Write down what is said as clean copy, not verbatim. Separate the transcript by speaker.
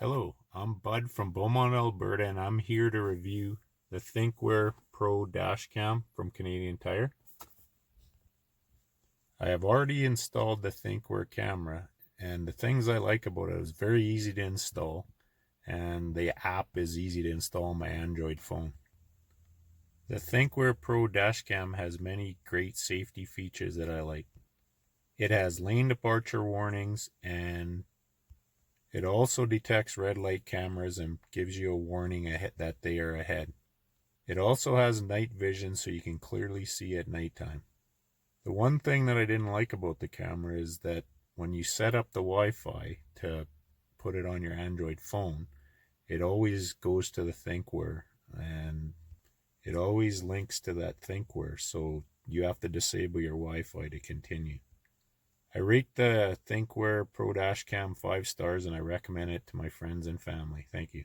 Speaker 1: Hello, I'm Bud from Beaumont, Alberta, and I'm here to review the Thinkware Pro Dash Cam from Canadian Tire. I have already installed the Thinkware camera, and the things I like about it is very easy to install, and the app is easy to install on my Android phone. The Thinkware Pro Dash Cam has many great safety features that I like. It has lane departure warnings, and it also detects red light cameras and gives you a warning that they are ahead. It also has night vision so you can clearly see at nighttime. The one thing that I didn't like about the camera is that when you set up the Wi-Fi to put it on your Android phone, it always goes to the Thinkware and it always links to that Thinkware, so you have to disable your Wi-Fi to continue. I rate the Thinkware Pro Dash Cam 5 stars and I recommend it to my friends and family. Thank you.